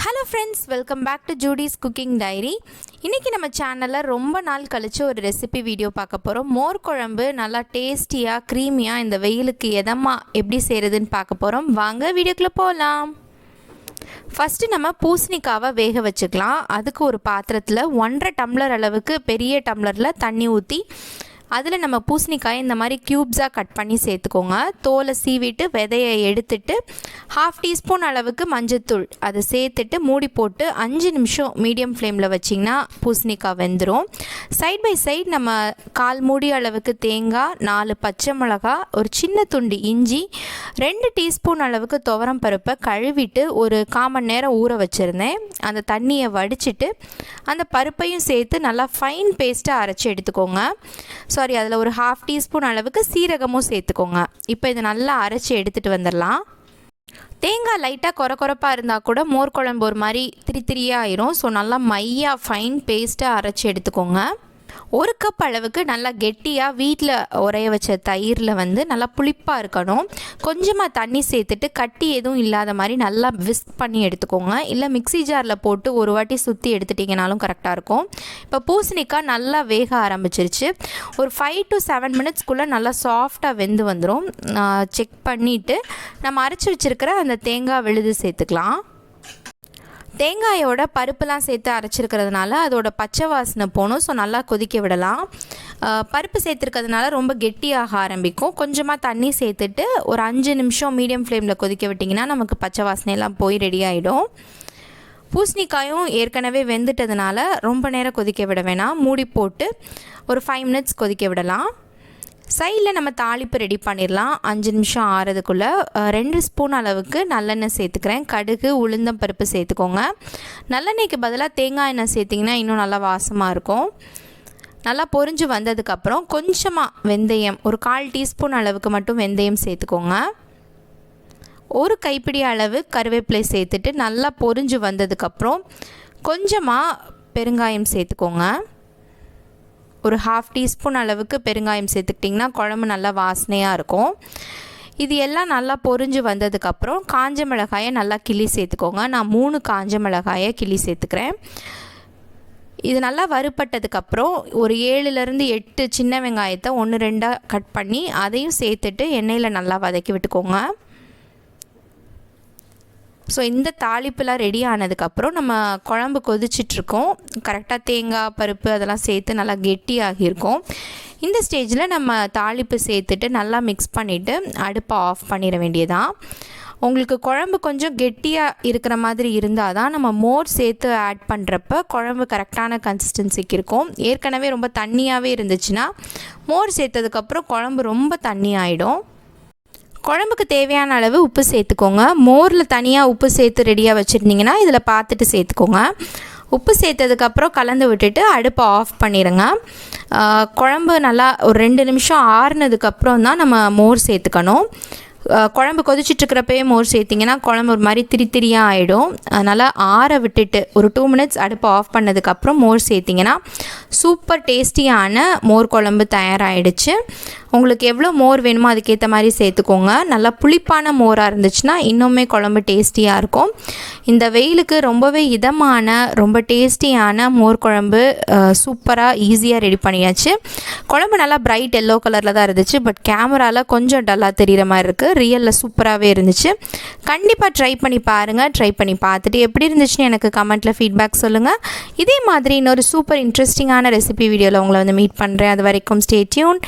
Hello friends, welcome back to Judy's cooking diary. இன்றைக்கி நம்ம சேனலில் ரொம்ப நாள் கழித்து ஒரு ரெசிபி வீடியோ பார்க்க போகிறோம். மோர் குழம்பு நல்லா டேஸ்டியாக க்ரீமியாக இந்த வெயிலுக்கு எதமாக எப்படி செய்கிறதுன்னு பார்க்க போகிறோம். வாங்க வீடியோக்குள்ளே போகலாம். ஃபஸ்ட்டு நம்ம பூசணிக்காவை வேக வச்சுக்கலாம். அதுக்கு ஒரு பாத்திரத்தில் 1.5 டம்ளர் அளவுக்கு பெரிய டம்ளரில் தண்ணி ஊற்றி அதில் நம்ம பூசணிக்காயை இந்த மாதிரி க்யூப்ஸாக கட் பண்ணி சேர்த்துக்கோங்க. தோலை சீவிட்டு விதையை எடுத்துட்டு 1/2 டீஸ்பூன் அளவுக்கு மஞ்சத்தூள் அதை சேர்த்துட்டு மூடி போட்டு 5 நிமிஷம் மீடியம் ஃப்ளேமில் வச்சிங்கன்னா பூசணிக்காய் வெந்துடும். சைட் பை சைட் நம்ம 1/4 மூடி அளவுக்கு தேங்காய், 4 பச்சை மிளகா, ஒரு சின்ன துண்டு இஞ்சி, 2 டீஸ்பூன் அளவுக்கு துவரம் பருப்பை கழுவிட்டு ஒரு 1/4 மணி நேரம் ஊற வச்சுருந்தேன். அந்த தண்ணியை வடிச்சிட்டு அந்த பருப்பையும் சேர்த்து நல்லா ஃபைன் பேஸ்ட்டாக அரைச்சி எடுத்துக்கோங்க. அதில் ஒரு 1/2 டீஸ்பூன் அளவுக்கு சீரகமும் சேர்த்துக்கோங்க. இப்போ இதை நல்லா அரைச்சி எடுத்துகிட்டு வந்துடலாம். தேங்காய் லைட்டாக கொரப்பாக இருந்தால் கூட மோர் குழம்பு ஒரு மாதிரி திரியாக ஆயிரும். ஸோ நல்லா மையாக ஃபைன் பேஸ்ட்டாக அரைச்சி எடுத்துக்கோங்க. 1 கப் அளவுக்கு நல்லா கெட்டியாக வீட்டில் உரைய வச்ச தயிரில் நல்லா புளிப்பாக இருக்கணும். கொஞ்சமாக தண்ணி சேர்த்துட்டு கட்டி எதுவும் இல்லாத மாதிரி நல்லா விஸ்க் பண்ணி எடுத்துக்கோங்க. இல்லை மிக்ஸி ஜாரில் போட்டு ஒரு வாட்டி சுற்றி எடுத்துட்டிங்கனாலும் கரெக்டாக இருக்கும். இப்போ பூசணிக்காய் நல்லா வேக ஆரம்பிச்சிருச்சு. ஒரு 5 to 7 மினிட்ஸ்க்குள்ளே நல்லா சாஃப்டாக வெந்து வந்துடும். செக் பண்ணிவிட்டு நம்ம அரைச்சி வச்சுருக்கிற அந்த தேங்காய் விழுது சேர்த்துக்கலாம். தேங்காயோட பருப்புலாம் சேர்த்து அரைச்சிருக்கிறதுனால அதோட பச்சை வாசனை போகணும். ஸோ நல்லா கொதிக்க விடலாம். பருப்பு சேர்த்துருக்கிறதுனால ரொம்ப கெட்டியாக ஆரம்பிக்கும். கொஞ்சமாக தண்ணி சேர்த்துட்டு ஒரு 5 நிமிஷம் மீடியம் ஃப்ளேமில் கொதிக்க விட்டிங்கன்னா நமக்கு பச்சை வாசனையெல்லாம் போய் ரெடி ஆகிடும். பூசணிக்காயும் ஏற்கனவே வெந்துட்டதுனால ரொம்ப நேரம் கொதிக்க விட வேணாம். மூடி போட்டு ஒரு 5 மினிட்ஸ் கொதிக்க விடலாம். சைடில் நம்ம தாளிப்பு ரெடி பண்ணிடலாம். 5 நிமிஷம் ஆறதுக்குள்ளே 2 ஸ்பூன் அளவுக்கு நல்லெண்ணெய் சேர்த்துக்கிறேன். கடுகு, உளுந்தம் பருப்பு சேர்த்துக்கோங்க. நல்லெண்ணெய்க்கு பதிலாக தேங்காய் எண்ணெய் சேர்த்திங்கன்னா இன்னும் நல்லா வாசமாக இருக்கும். நல்லா பொரிஞ்சு வந்ததுக்கப்புறம் கொஞ்சமாக வெந்தயம், ஒரு 1/4 டீஸ்பூன் அளவுக்கு மட்டும் வெந்தயம் சேர்த்துக்கோங்க. ஒரு கைப்பிடி அளவு கருவேப்பிலை சேர்த்துட்டு நல்லா பொரிஞ்சு வந்ததுக்கப்புறம் கொஞ்சமாக பெருங்காயம் சேர்த்துக்கோங்க. ஒரு 1/2 டீஸ்பூன் அளவுக்கு பெருங்காயம் சேர்த்துக்கிட்டிங்கன்னா குழம்பு நல்லா வாசனையாக இருக்கும். இது எல்லாம் நல்லா பொரிஞ்சு வந்ததுக்கப்புறம் காஞ்ச மிளகாயை நல்லா கிள்ளி சேர்த்துக்கோங்க. நான் 3 காஞ்ச மிளகாயை கிள்ளி சேர்த்துக்கிறேன். இது நல்லா வறுபட்டதுக்கப்புறம் ஒரு 7லேருந்து 8 சின்ன வெங்காயத்தை 1-2 கட் பண்ணி அதையும் சேர்த்துட்டு எண்ணெயில் நல்லா வதக்கி விட்டுக்கோங்க. ஸோ இந்த தாளிப்புலாம் ரெடி ஆனதுக்கப்புறம் நம்ம குழம்பு கொதிச்சிட்ருக்கோம். கரெக்டாக தேங்காய், பருப்பு அதெல்லாம் சேர்த்து நல்லா கெட்டியாகியிருக்கும். இந்த ஸ்டேஜில் நம்ம தாளிப்பு சேர்த்துட்டு நல்லா மிக்ஸ் பண்ணிவிட்டு அடுப்பை ஆஃப் பண்ணிட வேண்டியதான். உங்களுக்கு குழம்பு கொஞ்சம் கெட்டியாக இருக்கிற மாதிரி இருந்தால் தான் நம்ம மோர் சேர்த்து ஆட் பண்ணுறப்ப குழம்பு கரெக்டான கன்சிஸ்டன்சிக்கு இருக்கும். ஏற்கனவே ரொம்ப தண்ணியாகவே இருந்துச்சுன்னா மோர் சேர்த்ததுக்கப்புறம் குழம்பு ரொம்ப தண்ணி ஆகிடும். குழம்புக்கு தேவையான அளவு உப்பு சேர்த்துக்கோங்க. மோரில் தனியாக உப்பு சேர்த்து ரெடியாக வச்சுருந்தீங்கன்னா இதில் பார்த்துட்டு சேர்த்துக்கோங்க. உப்பு சேர்த்ததுக்கப்புறம் கலந்து விட்டுட்டு அடுப்பை ஆஃப் பண்ணிடுங்க. குழம்பு நல்லா ஒரு 2 நிமிஷம் ஆறுனதுக்கப்புறம் தான் நம்ம மோர் சேர்த்துக்கணும். குழம்பு கொதிச்சிட்ருக்கிறப்பவே மோர் சேர்த்திங்கன்னா குழம்பு ஒரு மாதிரி திரியாக ஆகிடும். அதனால் ஆற விட்டுட்டு ஒரு 2 மினிட்ஸ் அடுப்பை ஆஃப் பண்ணதுக்கப்புறம் மோர் சேர்த்திங்கன்னா சூப்பர் டேஸ்டியான மோர் குழம்பு தயாராகிடுச்சு. உங்களுக்கு எவ்வளோ மோர் வேணுமோ அதுக்கேற்ற மாதிரி சேர்த்துக்கோங்க. நல்லா புளிப்பான மோராக இருந்துச்சுன்னா இன்னுமே குழம்பு டேஸ்டியாக இருக்கும். இந்த வெயிலுக்கு ரொம்பவே இதமான ரொம்ப டேஸ்டியான மோர் குழம்பு சூப்பராக ஈஸியாக ரெடி பண்ணியாச்சு. குழம்பு நல்லா பிரைட் எல்லோ கலரில் தான் இருந்துச்சு. பட் கேமராவில் கொஞ்சம் டல்லாக தெரிகிற மாதிரி இருக்குது. ரியலில் சூப்பராகவே இருந்துச்சு. கண்டிப்பாக ட்ரை பண்ணி பாருங்கள். ட்ரை பண்ணி பார்த்துட்டு எப்படி இருந்துச்சுன்னு எனக்கு கமெண்ட்டில் ஃபீட்பேக் சொல்லுங்கள். இதே மாதிரி இன்னொரு சூப்பர் இன்ட்ரெஸ்டிங்கான ரெசிபி வீடியோவில் உங்களை மீட் பண்ணுறேன். அது வரைக்கும் ஸ்டே டியூன்.